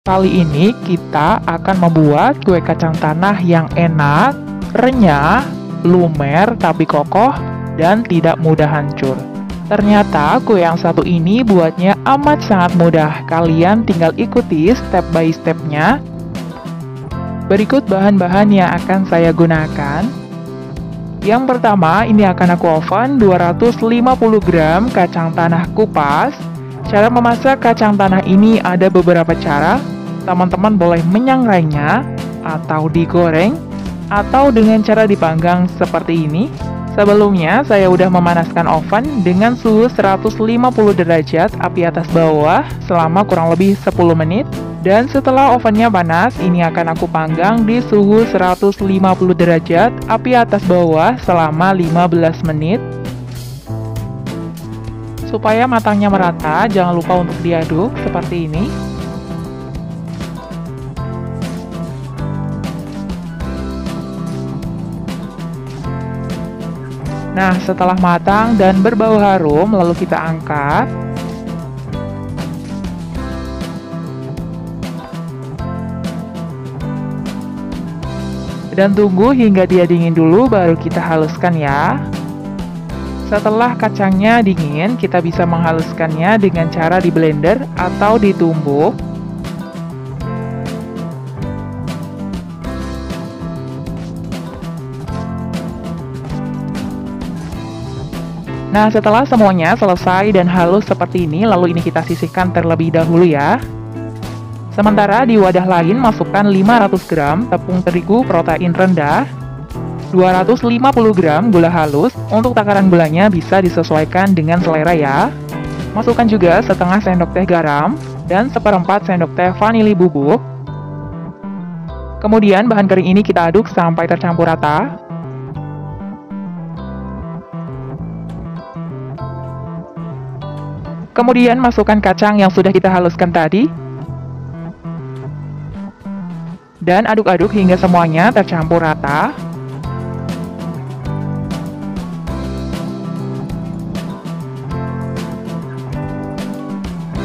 Kali ini kita akan membuat kue kacang tanah yang enak, renyah, lumer tapi kokoh, dan tidak mudah hancur. Ternyata kue yang satu ini buatnya amat sangat mudah. Kalian tinggal ikuti step by stepnya. Berikut bahan-bahan yang akan saya gunakan. Yang pertama, ini akan aku oven 250 gram kacang tanah kupas. Cara memasak kacang tanah ini ada beberapa cara. Teman-teman boleh menyangrainya, atau digoreng, atau dengan cara dipanggang seperti ini. Sebelumnya, saya udah memanaskan oven dengan suhu 150 derajat api atas bawah selama kurang lebih 10 menit. Dan setelah ovennya panas, ini akan aku panggang di suhu 150 derajat api atas bawah selama 15 menit. Supaya matangnya merata, jangan lupa untuk diaduk seperti ini. Nah, setelah matang dan berbau harum, lalu kita angkat. Dan tunggu hingga dia dingin dulu, baru kita haluskan ya. Setelah kacangnya dingin, kita bisa menghaluskannya dengan cara di blender atau ditumbuk. Nah, setelah semuanya selesai dan halus seperti ini, lalu ini kita sisihkan terlebih dahulu ya. Sementara di wadah lain masukkan 500 gram tepung terigu protein rendah, 250 gram gula halus. Untuk takaran gulanya bisa disesuaikan dengan selera ya. Masukkan juga setengah sendok teh garam dan seperempat sendok teh vanili bubuk. Kemudian bahan kering ini kita aduk sampai tercampur rata. Kemudian masukkan kacang yang sudah kita haluskan tadi. Dan aduk-aduk hingga semuanya tercampur rata.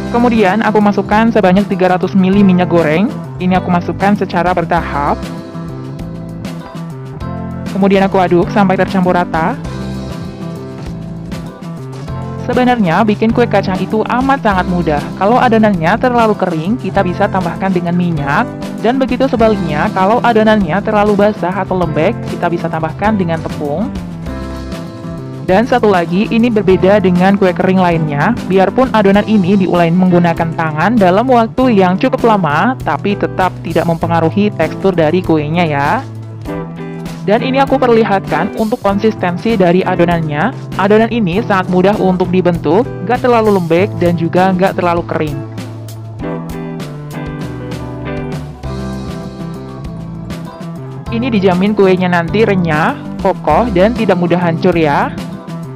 Kemudian aku masukkan sebanyak 300 ml minyak goreng. Ini aku masukkan secara bertahap. Kemudian aku aduk sampai tercampur rata. Sebenarnya bikin kue kacang itu amat sangat mudah. Kalau adonannya terlalu kering, kita bisa tambahkan dengan minyak. Dan begitu sebaliknya, kalau adonannya terlalu basah atau lembek, kita bisa tambahkan dengan tepung. Dan satu lagi, ini berbeda dengan kue kering lainnya. Biarpun adonan ini diuleni menggunakan tangan dalam waktu yang cukup lama, tapi tetap tidak mempengaruhi tekstur dari kuenya ya. Dan ini aku perlihatkan untuk konsistensi dari adonannya. Adonan ini sangat mudah untuk dibentuk, gak terlalu lembek dan juga gak terlalu kering. Ini dijamin kuenya nanti renyah, kokoh, dan tidak mudah hancur ya.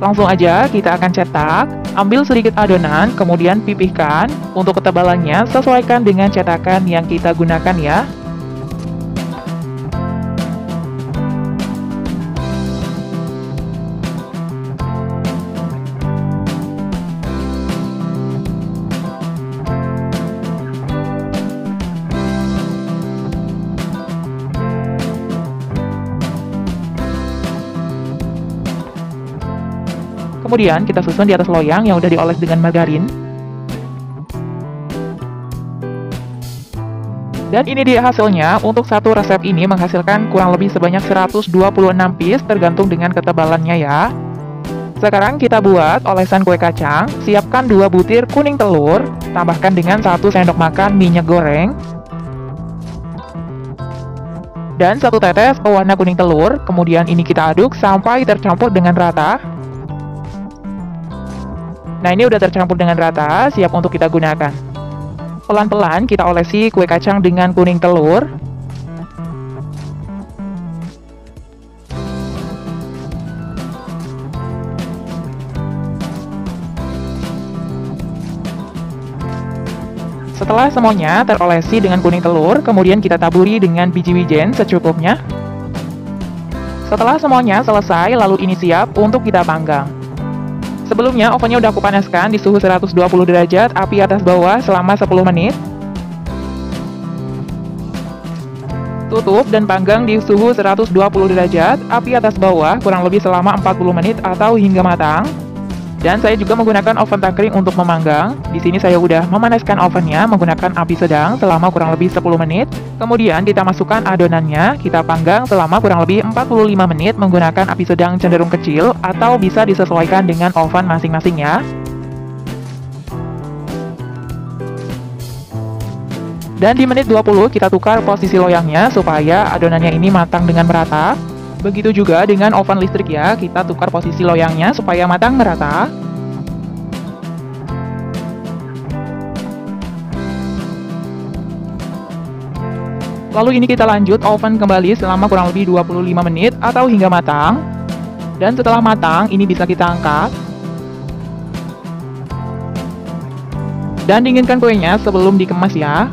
Langsung aja kita akan cetak. Ambil sedikit adonan, kemudian pipihkan. Untuk ketebalannya, sesuaikan dengan cetakan yang kita gunakan ya. Kemudian kita susun di atas loyang yang udah dioles dengan margarin. Dan ini dia hasilnya. Untuk satu resep ini menghasilkan kurang lebih sebanyak 126 piece tergantung dengan ketebalannya ya. Sekarang kita buat olesan kue kacang. Siapkan 2 butir kuning telur, tambahkan dengan 1 sendok makan minyak goreng. Dan 1 tetes pewarna kuning telur. Kemudian ini kita aduk sampai tercampur dengan rata. Nah, ini udah tercampur dengan rata, siap untuk kita gunakan. Pelan-pelan kita olesi kue kacang dengan kuning telur. Setelah semuanya terolesi dengan kuning telur, kemudian kita taburi dengan biji wijen secukupnya. Setelah semuanya selesai, lalu ini siap untuk kita panggang. Sebelumnya, ovennya udah aku panaskan di suhu 120 derajat, api atas bawah selama 10 menit. Tutup dan panggang di suhu 120 derajat, api atas bawah kurang lebih selama 40 menit atau hingga matang. Dan saya juga menggunakan oven takring untuk memanggang. Di sini saya udah memanaskan ovennya menggunakan api sedang selama kurang lebih 10 menit. Kemudian kita masukkan adonannya, kita panggang selama kurang lebih 45 menit menggunakan api sedang cenderung kecil atau bisa disesuaikan dengan oven masing-masing ya. Dan di menit 20 kita tukar posisi loyangnya supaya adonannya ini matang dengan merata. Begitu juga dengan oven listrik ya, kita tukar posisi loyangnya supaya matang merata. Lalu ini kita lanjut oven kembali selama kurang lebih 25 menit atau hingga matang. Dan setelah matang, ini bisa kita angkat. Dan dinginkan kuenya sebelum dikemas ya.